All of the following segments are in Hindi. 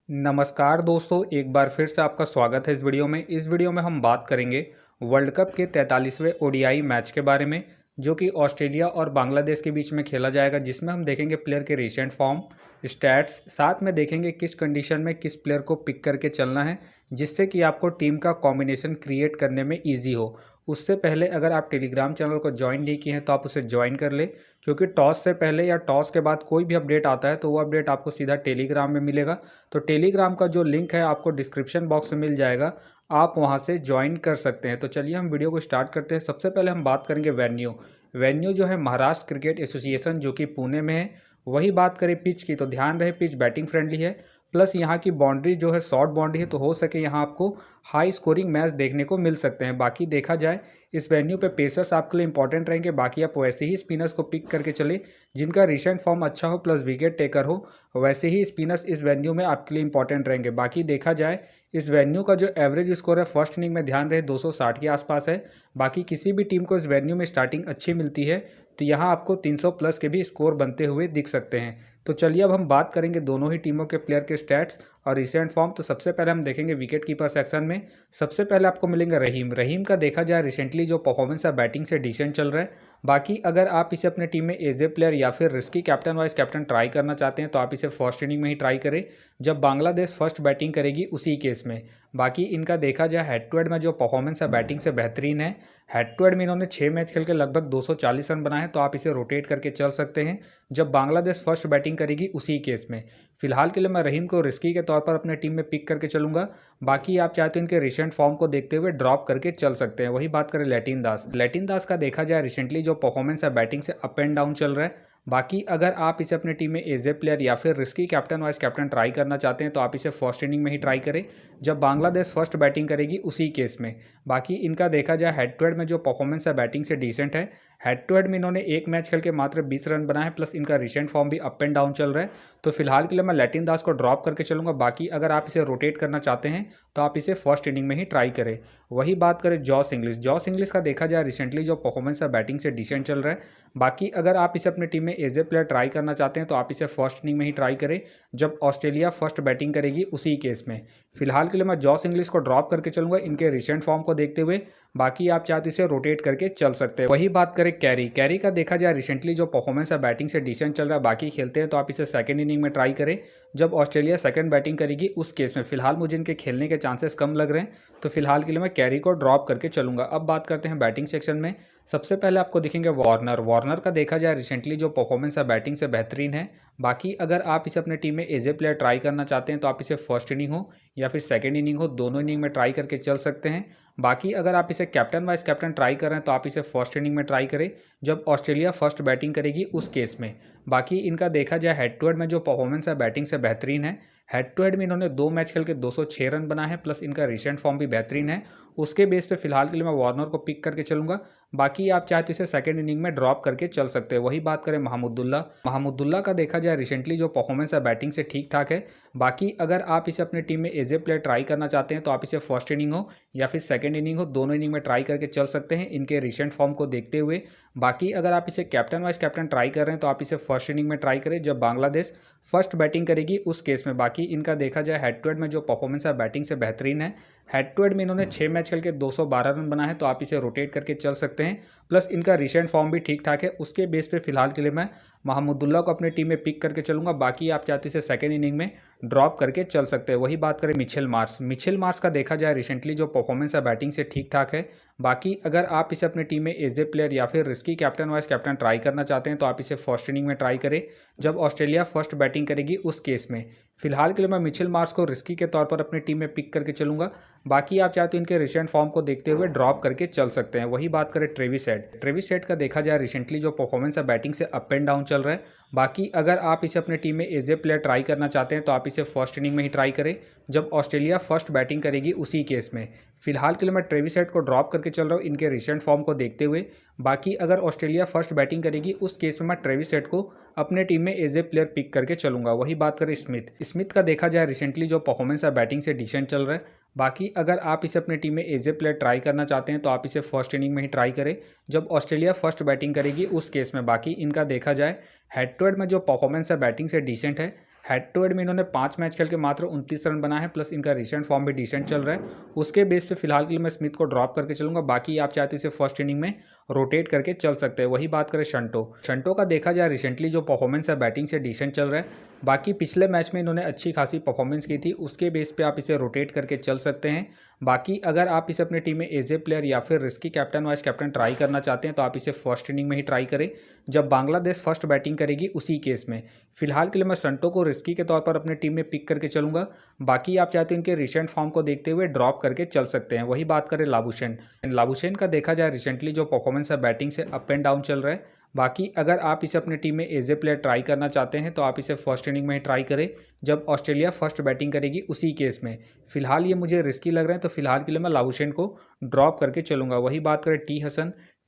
नमस्कार दोस्तों, एक बार फिर से आपका स्वागत है इस वीडियो में। इस वीडियो में हम बात करेंगे वर्ल्ड कप के 43वें ओडीआई मैच के बारे में, जो कि ऑस्ट्रेलिया और बांग्लादेश के बीच में खेला जाएगा, जिसमें हम देखेंगे प्लेयर के रिसेंट फॉर्म, स्टैट्स, साथ में देखेंगे किस कंडीशन में किस प्लेयर को पिक करके चलना है, जिससे कि आपको टीम का कॉम्बिनेशन क्रिएट करने में ईजी हो। उससे पहले अगर आप टेलीग्राम चैनल को ज्वाइन नहीं किए हैं तो आप उसे ज्वाइन कर ले, क्योंकि टॉस से पहले या टॉस के बाद कोई भी अपडेट आता है तो वो अपडेट आपको सीधा टेलीग्राम में मिलेगा। तो टेलीग्राम का जो लिंक है आपको डिस्क्रिप्शन बॉक्स में मिल जाएगा, आप वहां से ज्वाइन कर सकते हैं। तो चलिए हम वीडियो को स्टार्ट करते हैं। सबसे पहले हम बात करेंगे वेन्यू जो है महाराष्ट्र क्रिकेट एसोसिएशन, जो कि पुणे में है। वही बात करें पिच की, तो ध्यान रहे पिच बैटिंग फ्रेंडली है, प्लस यहाँ की बाउंड्री जो है शॉर्ट बाउंड्री है, तो हो सके यहाँ आपको हाई स्कोरिंग मैच देखने को मिल सकते हैं। बाकी देखा जाए इस वेन्यू पे पेसर्स आपके लिए इंपॉर्टेंट रहेंगे। बाकी आप वैसे ही स्पिनर्स को पिक करके चले जिनका रिसेंट फॉर्म अच्छा हो प्लस विकेट टेकर हो, वैसे ही स्पिनर्स इस वेन्यू में आपके लिए इंपॉर्टेंट रहेंगे। बाकी देखा जाए इस वेन्यू का जो एवरेज स्कोर है फर्स्ट इनिंग में ध्यान रहे 260 के आसपास है। बाकी किसी भी टीम को इस वेन्यू में स्टार्टिंग अच्छी मिलती है तो यहाँ आपको 300 प्लस के भी स्कोर बनते हुए दिख सकते हैं। तो चलिए अब हम बात करेंगे दोनों ही टीमों के प्लेयर के स्टैट्स और रिसेंट फॉर्म। तो सबसे पहले हम देखेंगे विकेट कीपर सेक्शन में। सबसे पहले आपको मिलेंगे रहीम का देखा जाए रिसेंटली जो परफॉर्मेंस है बैटिंग से डिसेंट चल रहा है। बाकी अगर आप इसे अपने टीम में एज ए प्लेयर या फिर risky captain vice captain try करना चाहते हैं तो आप इसे फर्स्ट इनिंग में ही ट्राई करें जब बांग्लादेश फर्स्ट बैटिंग करेगी उसी केस में। बाकी इनका देखा जाए हेड टू हेड में जो परफॉर्मेंस है बैटिंग से बेहतरीन है। हेड टू हेड में इन्होंने 6 मैच खेल के लगभग 240 रन बनाए हैं, तो आप इसे रोटेट करके चल सकते हैं जब बांग्लादेश फर्स्ट बैटिंग करेगी उसी केस में। फिलहाल के लिए मैं रहीम को रिस्की के तौर पर अपने टीम में पिक करके चलूंगा। बाकी आप चाहे तो इनके रिसेंट फॉर्म को देखते हुए ड्रॉप करके चल सकते हैं। वही बात करें लैटिन दास का देखा जाए रिसेंटली जो परफॉर्मेंस है बैटिंग से अप एंड डाउन चल रहा है। बाकी अगर आप इसे अपने टीम में एज ए प्लेयर या फिर risky captain vice captain try करना चाहते हैं तो आप इसे फर्स्ट इनिंग में ही ट्राई करें जब बांग्लादेश फर्स्ट बैटिंग करेगी उसी केस में। बाकी इनका देखा जाए हेड टू हेड में जो परफॉर्मेंस है बैटिंग से डिसेंट है। हेड टू हेड में इन्होंने एक मैच खेल के मात्र 20 रन बनाए हैं, प्लस इनका रिसेंट फॉर्म भी अप एंड डाउन चल रहा है। तो फिलहाल के लिए मैं लैटिन दास को ड्रॉप करके चलूंगा। बाकी अगर आप इसे रोटेट करना चाहते हैं तो आप इसे फर्स्ट इनिंग में ही ट्राई करें। वही बात करें जॉस इंग्लिश का देखा जाए रिसेंटली जो परफॉर्मेंस है बैटिंग से डिसेंट चल रहा है। बाकी अगर आप इसे अपने टीम में एज ए प्लेयर ट्राई करना चाहते हैं तो आप इसे फर्स्ट इनिंग में ही ट्राई करें जब ऑस्ट्रेलिया फर्स्ट बैटिंग करेगी उसी केस में। फिलहाल के लिए मैं जॉस इंग्लिश को ड्रॉप करके चलूंगा इनके रिसेंट फॉर्म को देखते हुए। बाकी आप चाहे तो इसे रोटेट करके चल सकते हैं। वही बात करें कैरी का देखा जाए रिसेंटली जो परफॉर्मेंस है बैटिंग से डिसेंट चल रहा है। बाकी खेलते हैं तो आप इसे सेकंड इनिंग में ट्राई करें जब ऑस्ट्रेलिया सेकंड बैटिंग करेगी उस केस में। फिलहाल मुझे इनके खेलने के चांसेस कम लग रहे हैं, तो फिलहाल के लिए मैं कैरी को ड्रॉप करके चलूंगा। अब बात करते हैं बैटिंग सेक्शन में। सबसे पहले आपको दिखेंगे वार्नर का देखा जाए रिसेंटली जो परफॉर्मेंस है बैटिंग से बेहतरीन है। बाकी अगर आप इसे अपने टीम में एज ए प्लेयर ट्राई करना चाहते हैं तो आप इसे फर्स्ट इनिंग हो या फिर सेकंड इनिंग हो, दोनों इनिंग में ट्राई करके चल सकते हैं। बाकी अगर आप इसे कैप्टन वाइस कैप्टन ट्राई कर रहे हैं तो आप इसे फर्स्ट इनिंग में ट्राई करें जब ऑस्ट्रेलिया फर्स्ट बैटिंग करेगी उस केस में। बाकी इनका देखा जाए हेड टू हेड में जो परफॉर्मेंस है बैटिंग से बेहतरीन है। हेड टू हेड में इन्होंने 2 मैच खेल के 206 रन बनाए हैं, प्लस इनका रिसेंट फॉर्म भी बेहतरीन है। उसके बेस पे फिलहाल के लिए मैं वार्नर को पिक करके चलूंगा। बाकी आप चाहे तो इसे सेकंड इनिंग में ड्रॉप करके चल सकते हैं। वही बात करें महमुदुल्ला का देखा जाए रिसेंटली जो परफॉर्मेंस है बैटिंग से ठीक ठाक है। बाकी अगर आप इसे अपने टीम में एज ए प्लेयर ट्राई करना चाहते हैं तो आप इसे फर्स्ट इनिंग हो या फिर सेकंड इनिंग हो, दोनों इनिंग में ट्राई करके चल सकते हैं इनके रिसेंट फॉर्म को देखते हुए। बाकी अगर आप इसे कैप्टन वाइस कैप्टन ट्राई कर रहे हैं तो आप इसे फर्स्ट इनिंग में ट्राई करें जब बांग्लादेश फर्स्ट बैटिंग करेगी उस केस में। बाकी इनका देखा जाए हेड टू हेड में जो परफॉर्मेंस है बैटिंग से बेहतरीन है। हेड टू हेड में इन्होंने 6 मैच खेल के 212 रन बनाए हैं, तो आप इसे रोटेट करके चल सकते हैं। प्लस इनका रिसेंट फॉर्म भी ठीक ठाक है। उसके बेस पे फिलहाल के लिए मैं महमुदुल्ला को अपने टीम में पिक करके चलूंगा। बाकी आप चाहते इसे सेकंड इनिंग में ड्रॉप करके चल सकते हैं। वही बात करें मिचेल मार्श का देखा जाए रिसेंटली जो परफॉर्मेंस है बैटिंग से ठीक ठाक है। बाकी अगर आप इसे अपने टीम में एज ए प्लेयर या फिर risky captain vice captain try करना चाहते हैं तो आप इसे फर्स्ट इनिंग में ट्राई करें जब ऑस्ट्रेलिया फर्स्ट बैटिंग करेगी उस केस में। फिलहाल के लिए मैं मिचेल मार्श को रिस्की के तौर पर अपनी टीम में पिक करके चलूंगा। बाकी आप चाहे तो इनके रिसेंट फॉर्म को देखते हुए ड्रॉप करके चल सकते हैं। वही बात करें ट्रेविस हेड का देखा जाए रिसेंटली जो परफॉर्मेंस है बैटिंग से अप एंड डाउन चल रहा है। बाकी अगर आप इसे अपने टीम में एज ए प्लेयर ट्राई करना चाहते हैं तो आप इसे फर्स्ट इनिंग में ही ट्राई करें जब ऑस्ट्रेलिया फर्स्ट बैटिंग करेगी उसी केस में। फिलहाल के लिए मैं ट्रेविस हेड को ड्रॉप करके चल रहा हूँ इनके रिसेंट फॉर्म को देखते हुए। बाकी अगर ऑस्ट्रेलिया फर्स्ट बैटिंग करेगी उस केस में मैं ट्रेविस हेड को अपने टीम में एज ए प्लेयर पिक करके चलूंगा। वही बात करें स्मिथ का देखा जाए रिसेंटली जो परफॉर्मेंस है बैटिंग से डिसेंट चल रहा है। बाकी अगर आप इसे अपनी टीम में एज ए प्लेयर ट्राई करना चाहते हैं तो आप इसे फर्स्ट इनिंग में ही ट्राई करें जब ऑस्ट्रेलिया फर्स्ट बैटिंग करेगी उस केस में। बाकी इनका देखा जाए हेड टू हेड में जो परफॉर्मेंस है बैटिंग से डिसेंट है। हेड टू हेड में इन्होंने 5 मैच खेल के मात्र 29 रन बनाए हैं, प्लस इनका रिसेंट फॉर्म भी डिसेंट चल रहा है। उसके बेस पे फिलहाल के लिए मैं स्मिथ को ड्रॉप करके चलूंगा। बाकी आप चाहते इसे फर्स्ट इनिंग में रोटेट करके चल सकते हैं। वही बात करें शंटो का देखा जाए रिसेंटली जो परफॉर्मेंस है बैटिंग से डिसेंट चल रहा है। बाकी पिछले मैच में इन्होंने अच्छी खासी परफॉर्मेंस की थी, उसके बेस पे आप इसे रोटेट करके चल सकते हैं। बाकी अगर आप इसे अपने टीम में एज ए प्लेयर या फिर risky captain vice captain try करना चाहते हैं तो आप इसे फर्स्ट इनिंग में ही ट्राई करें जब बांग्लादेश फर्स्ट बैटिंग करेगी, उसी केस में। फिलहाल के लिए मैं शंटो को रिस्की के तौर पर अपने टीम में पिक करके चलूंगा। बाकी आप चाहते हैं इनके रिसेंट फॉर्म को देखते हुए ड्रॉप करके चल सकते हैं। वही बात करें लाबुशेन का देखा जाए रिसेंटली जो परफॉर्मेंस है बैटिंग से अप एंड डाउन चल रहा है। बाकी अगर आप इसे अपने टीम में एज ए प्लेयर ट्राई करना चाहते हैं तो आप इसे फर्स्ट इनिंग में ही ट्राई करें जब ऑस्ट्रेलिया फर्स्ट बैटिंग करेगी, उसी केस में। फिलहाल ये मुझे रिस्की लग रहे हैं तो फिलहाल के लिए मैं लाबुशेन को ड्रॉप करके चलूंगा। वही बात करें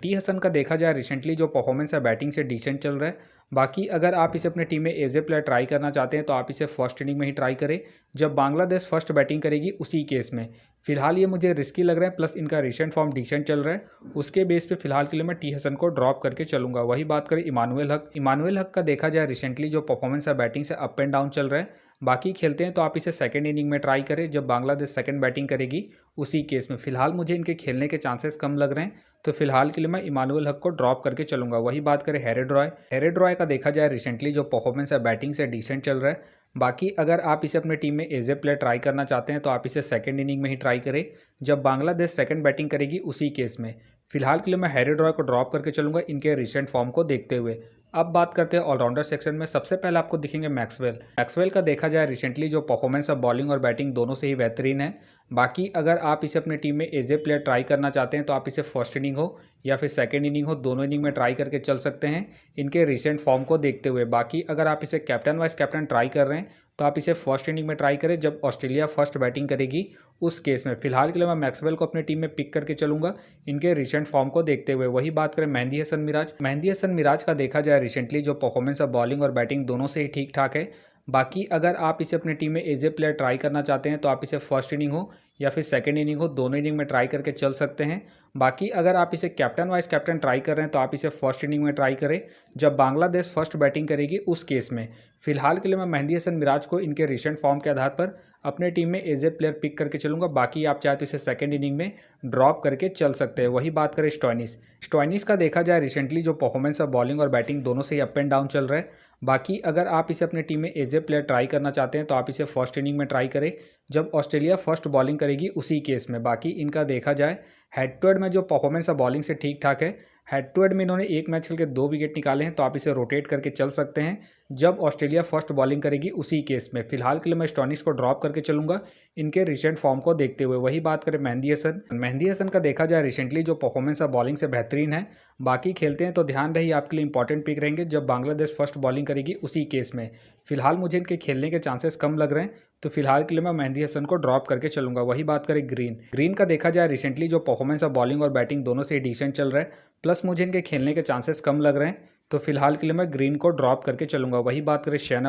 टी हसन का देखा जाए रिसेंटली जो परफॉर्मेंस है बैटिंग से डिसेंट चल रहा है। बाकी अगर आप इसे अपने टीम में एज ए प्लेयर ट्राई करना चाहते हैं तो आप इसे फर्स्ट इनिंग में ही ट्राई करें जब बांग्लादेश फर्स्ट बैटिंग करेगी, उसी केस में। फिलहाल ये मुझे रिस्की लग रहा है, प्लस इनका रिसेंट फॉर्म डिसेंट चल रहा है। उसके बेस पे फिलहाल के लिए मैं टी हसन को ड्रॉप करके चलूंगा। वही बात करें इमानुएल हक का देखा जाए रिसेंटली जो परफॉर्मेंस है बैटिंग से अप एंड डाउन चल रहा है। बाकी खेलते हैं तो आप इसे सेकंड इनिंग में ट्राई करें जब बांग्लादेश सेकंड बैटिंग करेगी, उसी केस में। फिलहाल मुझे इनके खेलने के चांसेस कम लग रहे हैं तो फिलहाल के लिए मैं इमानुएल हक को ड्रॉप करके चलूंगा। वही बात करें हेरेड रॉय का देखा जाए रिसेंटली जो परफॉर्मेंस है बैटिंग से डिसेंट चल रहा है। बाकी अगर आप इसे अपने टीम में एज ए प्लेयर ट्राई करना चाहते हैं तो आप इसे सेकंड इनिंग में ही ट्राई करें जब बांग्लादेश सेकंड बैटिंग करेगी, उसी केस में। फिलहाल के लिए मैं हेरेड रॉय को ड्रॉप करके चलूंगा इनके रिसेंट फॉर्म को देखते हुए। अब बात करते हैं ऑलराउंडर सेक्शन में। सबसे पहले आपको दिखेंगे मैक्सवेल का देखा जाए रिसेंटली जो परफॉर्मेंस है बॉलिंग और बैटिंग दोनों से ही बेहतरीन है। बाकी अगर आप इसे अपने टीम में एज ए प्लेयर ट्राई करना चाहते हैं तो आप इसे फर्स्ट इनिंग हो या फिर सेकंड इनिंग हो, दोनों इनिंग में ट्राई करके चल सकते हैं इनके रिसेंट फॉर्म को देखते हुए। बाकी अगर आप इसे कैप्टन वाइस कैप्टन ट्राई कर रहे हैं तो आप इसे फर्स्ट इनिंग में ट्राई करें जब ऑस्ट्रेलिया फर्स्ट बैटिंग करेगी, उस केस में। फिलहाल के लिए मैं मैक्सवेल को अपनी टीम में पिक करके चलूंगा इनके रिसेंट फॉर्म को देखते हुए। वही बात करें मेहंदी हसन मिराज का देखा जाए रिसेंटली जो परफॉर्मेंस है बॉलिंग और बैटिंग दोनों से ही ठीक ठाक है। बाकी अगर आप इसे अपनी टीम में एज ए प्लेयर ट्राई करना चाहते हैं तो आप इसे फर्स्ट इनिंग हो या फिर सेकंड इनिंग हो, दोनों इनिंग में ट्राई करके चल सकते हैं। बाकी अगर आप इसे कैप्टन वाइस कैप्टन ट्राई कर रहे हैं तो आप इसे फर्स्ट इनिंग में ट्राई करें जब बांग्लादेश फर्स्ट बैटिंग करेगी, उस केस में। फिलहाल के लिए मैं मेहंदी हसन मिराज को इनके रिसेंट फॉर्म के आधार पर अपने टीम में एज ए प्लेयर पिक करके चलूंगा। बाकी आप चाहे तो इसे सेकंड इनिंग में ड्रॉप करके चल सकते हैं। वही बात करें स्टॉइनिस का देखा जाए रिसेंटली जो परफॉर्मेंस है बॉलिंग और बैटिंग दोनों से ही अप एंड डाउन चल रहा है। बाकी अगर आप इसे अपने टीम में एज ए प्लेयर ट्राई करना चाहते हैं तो आप इसे फर्स्ट इनिंग में ट्राई करें जब ऑस्ट्रेलिया फर्स्ट बॉलिंग करेगी, उसी केस में। बाकी इनका देखा जाए हेड टू हेड में जो परफॉर्मेंस है बॉलिंग से ठीक ठाक है। हेड टू हेड में इन्होंने एक मैच खेल के 2 विकेट निकाले हैं तो आप इसे रोटेट करके चल सकते हैं जब ऑस्ट्रेलिया फर्स्ट बॉलिंग करेगी, उसी केस में। फिलहाल के लिए मैं स्टॉइनिस को ड्रॉप करके चलूंगा इनके रिसेंट फॉर्म को देखते हुए। वही बात करें मेहंदी हसन का देखा जाए रिसेंटली जो परफॉर्मेंस है बॉलिंग से बेहतरीन है। बाकी खेलते हैं तो ध्यान रही आपके लिए इंपॉर्टेंट पिक रहेंगे जब बांग्लादेश फर्स्ट बॉलिंग करेगी, उसी केस में। फिलहाल मुझे इनके खेलने के चांसेस कम लग रहे हैं तो फिलहाल के लिए मैं मेहंदी हसन को ड्रॉप करके चलूंगा। वही बात करें ग्रीन का देखा जाए रिसेंटली जो परफॉर्मेंस है बॉलिंग और बैटिंग दोनों से डिसेंट चल रहा है, प्लस मुझे इनके खेलने के चांसेस कम लग रहे हैं तो फिलहाल के लिए मैं ग्रीन को ड्रॉप करके चलूंगा। वही बात करें शेन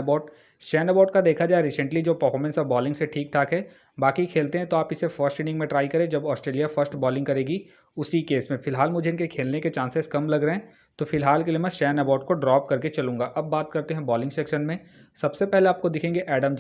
अबॉट का देखा जाए रिसेंटली जो परफॉर्मेंस है बॉलिंग से ठीक ठाक है। बाकी खेलते हैं तो आप इसे फर्स्ट इनिंग में ट्राई करें जब ऑस्ट्रेलिया फर्स्ट बॉलिंग करेगी, उसी केस में। फिलहाल मुझे इनके खेलने के चांसेस कम लग रहे हैं तो फिलहाल के लिए मैं शेन अबॉट को ड्रॉप करके चलूंगा। अब बात करते हैं बॉलिंग सेक्शन में। सबसे पहले आपको दिखेंगे एडम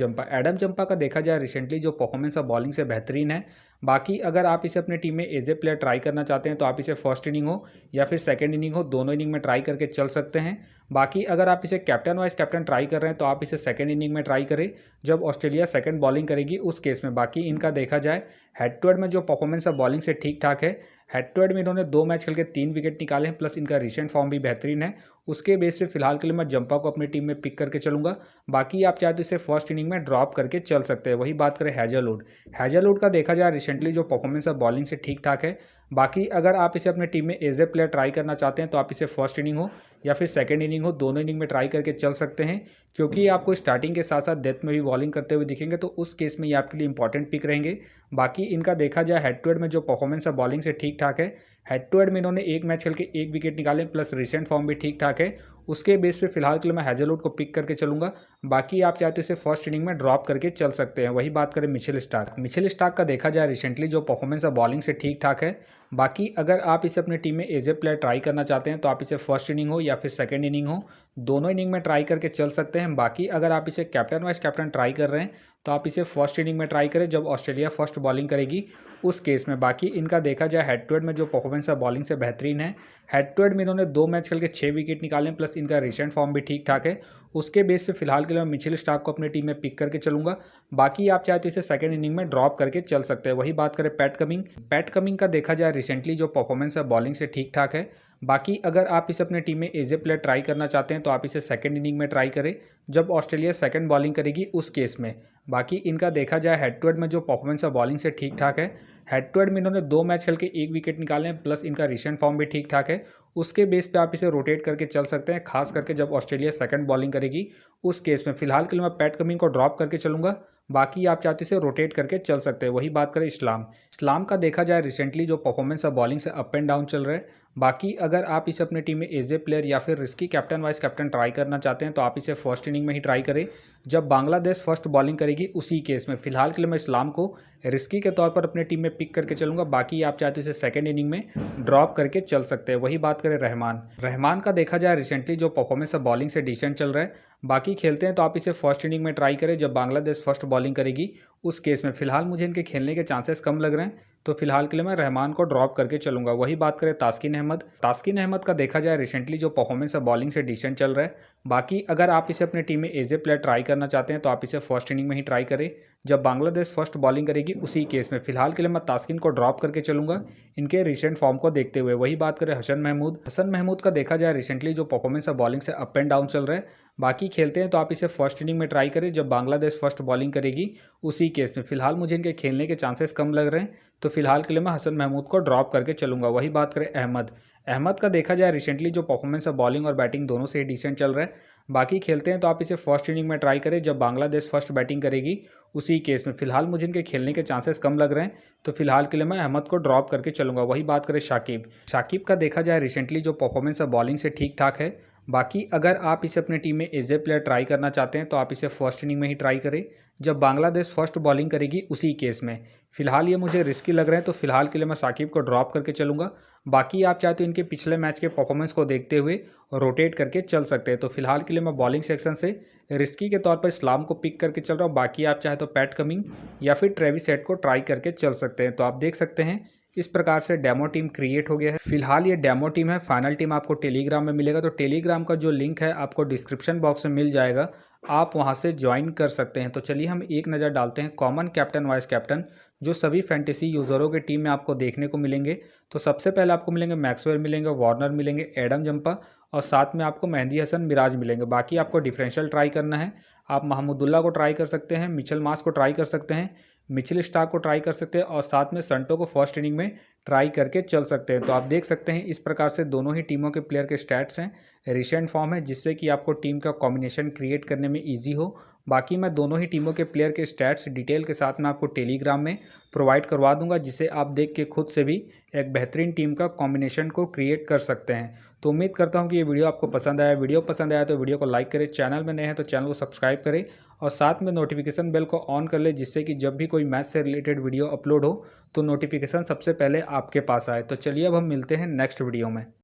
जंपा का देखा जाए रिसेंटली जो परफॉर्मेंस है बॉलिंग से बेहतरीन है। बाकी अगर आप इसे अपनी टीम में एज ए प्लेयर ट्राई करना चाहते हैं तो आप इसे फर्स्ट इनिंग हो या फिर सेकंड इनिंग हो, दोनों इनिंग में ट्राई करके चल सकते हैं। बाकी अगर आप इसे कैप्टन वाइस कैप्टन ट्राई कर रहे हैं तो आप इसे सेकंड इनिंग में ट्राई करें जब ऑस्ट्रेलिया सेकंड बॉलिंग करेगी, उस केस में। बाकी इनका देखा जाए हेड टू हेड में जो परफॉर्मेंस है बॉलिंग से ठीक ठाक है। हेड टू हेड में इन्होंने 2 मैच खेल के 3 विकेट निकाले हैं, प्लस इनका रिसेंट फॉर्म भी बेहतरीन है। उसके बेस पे फिलहाल के लिए मैं जंपा को अपनी टीम में पिक करके चलूंगा। बाकी आप चाहे तो इसे फर्स्ट इनिंग में ड्रॉप करके चल सकते हैं। वही बात करें हैजलवुड का देखा जाए रिसेंटली जो परफॉर्मेंस है बॉलिंग से ठीक ठाक है। बाकी अगर आप इसे अपने टीम में एज ए प्लेयर ट्राई करना चाहते हैं तो आप इसे फर्स्ट इनिंग हो या फिर सेकंड इनिंग हो, दोनों इनिंग में ट्राई करके चल सकते हैं, क्योंकि आपको स्टार्टिंग के साथ साथ डेथ में भी बॉलिंग करते हुए दिखेंगे तो उस केस में ये आपके लिए इंपॉर्टेंट पिक रहेंगे। बाकी इनका देखा जाए हेड टू हेड में जो परफॉर्मेंस है बॉलिंग से ठीक ठाक है। हेड टू हेड में इन्होंने एक मैच खेल के 1 विकेट निकाले, प्लस रिसेंट फॉर्म भी ठीक ठाक है। उसके बेस पे फिलहाल के लिए मैं हैजलवुड को पिक करके चलूंगा। बाकी आप चाहते इसे फर्स्ट इनिंग में ड्रॉप करके चल सकते हैं। वही बात करें मिचेल स्टार्क का देखा जाए रिसेंटली जो परफॉर्मेंस है बॉलिंग से ठीक ठाक है। बाकी अगर आप इसे अपनी टीम में एज ए प्लेयर ट्राई करना चाहते हैं तो आप इसे फर्स्ट इनिंग हो या फिर सेकंड इनिंग हो, दोनों इनिंग में ट्राई करके चल सकते हैं। बाकी अगर आप इसे कैप्टन वाइस कैप्टन ट्राई कर रहे हैं तो आप इसे फर्स्ट इनिंग में ट्राई करें जब ऑस्ट्रेलिया फर्स्ट बॉलिंग करेगी उस केस में। बाकी इनका देखा जाए हेड टू हेड में जो परफॉर्मेंस है बॉलिंग से बेहतरीन है। हेड टू हेड में इन्होंने 2 मैच खेल के 6 विकेट निकाले, प्लस इनका रिसेंट फॉर्म भी ठीक ठाक है। उसके बेस पे फिलहाल के लिए मैं मिचेल स्टार्क को अपनी टीम में पिक करके चलूंगा। बाकी आप चाहे तो इसे सेकंड इनिंग में ड्रॉप करके चल सकते हैं। वही बात करें पैट कमिंग का देखा जाए रिसेंटली जो परफॉर्मेंस है बॉलिंग से ठीक ठाक है। बाकी अगर आप इसे अपने टीम में एज ए प्लेयर ट्राई करना चाहते हैं तो आप इसे सेकंड इनिंग में ट्राई करें जब ऑस्ट्रेलिया सेकंड बॉलिंग करेगी उस केस में। बाकी इनका देखा जाए हेड टू हेड में जो परफॉर्मेंस है बॉलिंग से ठीक ठाक है। हेड टू हेड में इन्होंने 2 मैच खेल के 1 विकेट निकाले हैं, प्लस इनका रिसेंट फॉर्म भी ठीक ठाक है। उसके बेस पे आप इसे रोटेट करके चल सकते हैं, खास करके जब ऑस्ट्रेलिया सेकंड बॉलिंग करेगी उस केस में। फिलहाल के लिए मैं पैट कमिंग को ड्रॉप करके चलूंगा। बाकी आप चाहते इसे रोटेट करके चल सकते हैं। वही बात करें इस्लाम का देखा जाए रिसेंटली जो परफॉर्मेंस है बॉलिंग से अप एंड डाउन चल रहा है। बाकी अगर आप इसे अपनी टीम में एज ए प्लेयर या फिर risky captain vice captain try करना चाहते हैं तो आप इसे फर्स्ट इनिंग में ही ट्राई करें जब बांग्लादेश फर्स्ट बॉलिंग करेगी उसी केस में। फिलहाल के लिए मैं इस्लाम को रिस्की के तौर पर अपनी टीम में पिक करके चलूंगा। बाकी आप चाहते हो इसे सेकंड इनिंग में ड्रॉप करके चल सकते हैं। वही बात करें रहमान का देखा जाए रिसेंटली जो परफॉर्मेंस है बॉलिंग से डिसेंट चल रहा है। बाकी खेलते हैं तो आप इसे फर्स्ट इनिंग में ट्राई करें जब बांग्लादेश फर्स्ट बॉलिंग करेगी उस केस में। फिलहाल मुझे इनके खेलने के चांसेस कम लग रहे हैं तो फिलहाल के लिए मैं रहमान को ड्रॉप करके चलूंगा। वही बात करें तास्किन अहमद का देखा जाए रिसेंटली जो परफॉर्मेंस है बॉलिंग से डिसेंट चल रहा है। बाकी अगर आप इसे अपने टीम में एज ए प्लेयर ट्राई करना चाहते हैं तो आप इसे फर्स्ट इनिंग में ही ट्राई करें जब बांग्लादेश फर्स्ट बॉलिंग करेगी उसी केस में। फिलहाल के लिए मैं तास्किन को ड्रॉप करके चलूंगा इनके रिसेंट फॉर्म को देखते हुए। वही बात करें हसन महमूद का देखा जाए रिसेंटली जो परफॉर्मेंस है बॉलिंग से अप एंड डाउन चल रहा है। बाकी खेलते हैं तो आप इसे फर्स्ट इनिंग में ट्राई करें जब बांग्लादेश फर्स्ट बॉलिंग करेगी उसी केस में। फिलहाल मुझे इनके खेलने के चांसेस कम लग रहे हैं तो फिलहाल के लिए मैं हसन महमूद को ड्रॉप करके चलूंगा। वही बात करें अहमद का देखा जाए रिसेंटली जो परफॉर्मेंस है बॉलिंग और बैटिंग दोनों से डिसेंट चल रहा है। बाकी खेलते हैं तो आप इसे फर्स्ट इनिंग में ट्राई करें जब बांग्लादेश फर्स्ट बैटिंग करेगी उसी केस में। फिलहाल मुझे इनके खेलने के चांसेस कम लग रहे हैं तो फिलहाल के लिए मैं अहमद को ड्रॉप करके चलूंगा। वही बात करें शाकिब का देखा जाए रिसेंटली जो परफॉर्मेंस है बॉलिंग से ठीक ठाक है। बाकी अगर आप इसे अपने टीम में एज ए प्लेयर ट्राई करना चाहते हैं तो आप इसे फर्स्ट इनिंग में ही ट्राई करें जब बांग्लादेश फर्स्ट बॉलिंग करेगी उसी केस में। फिलहाल ये मुझे रिस्की लग रहे हैं तो फिलहाल के लिए मैं शाकिब को ड्रॉप करके चलूंगा। बाकी आप चाहे तो इनके पिछले मैच के परफॉर्मेंस को देखते हुए रोटेट करके चल सकते हैं। तो फिलहाल के लिए मैं बॉलिंग सेक्शन से रिस्की के तौर पर इस्लाम को पिक करके चल रहा हूँ। बाकी आप चाहे तो पैट कमिंग या फिर ट्रेविस हेड को ट्राई करके चल सकते हैं। तो आप देख सकते हैं इस प्रकार से डेमो टीम क्रिएट हो गया है। फिलहाल ये डेमो टीम है, फाइनल टीम आपको टेलीग्राम में मिलेगा। तो टेलीग्राम का जो लिंक है आपको डिस्क्रिप्शन बॉक्स में मिल जाएगा, आप वहां से ज्वाइन कर सकते हैं। तो चलिए हम एक नज़र डालते हैं कॉमन कैप्टन वाइस कैप्टन जो सभी फैंटेसी यूज़रों के टीम में आपको देखने को मिलेंगे। तो सबसे पहले आपको मिलेंगे मैक्सवेल मिलेंगे, वार्नर मिलेंगे, एडम जंपा और साथ में आपको मेहदी हसन मिराज मिलेंगे। बाकी आपको डिफरेंशियल ट्राई करना है, आप महमूदुल्लाह को ट्राई कर सकते हैं, मिचेल मार्श को ट्राई कर सकते हैं, मिचेल स्टार्क को ट्राई कर सकते हैं और साथ में संटो को फर्स्ट इनिंग में ट्राई करके चल सकते हैं। तो आप देख सकते हैं इस प्रकार से दोनों ही टीमों के प्लेयर के स्टैट्स हैं, रिसेंट फॉर्म है, जिससे कि आपको टीम का कॉम्बिनेशन क्रिएट करने में ईजी हो। बाकी मैं दोनों ही टीमों के प्लेयर के स्टैट्स डिटेल के साथ में आपको टेलीग्राम में प्रोवाइड करवा दूंगा, जिसे आप देख के खुद से भी एक बेहतरीन टीम का कॉम्बिनेशन को क्रिएट कर सकते हैं। तो उम्मीद करता हूं कि ये वीडियो आपको पसंद आया। वीडियो पसंद आया तो वीडियो को लाइक करें, चैनल में नए हैं तो चैनल को सब्सक्राइब करें और साथ में नोटिफिकेशन बेल को ऑन कर ले, जिससे कि जब भी कोई मैच से रिलेटेड वीडियो अपलोड हो तो नोटिफिकेशन सबसे पहले आपके पास आए। तो चलिए अब हम मिलते हैं नेक्स्ट वीडियो में।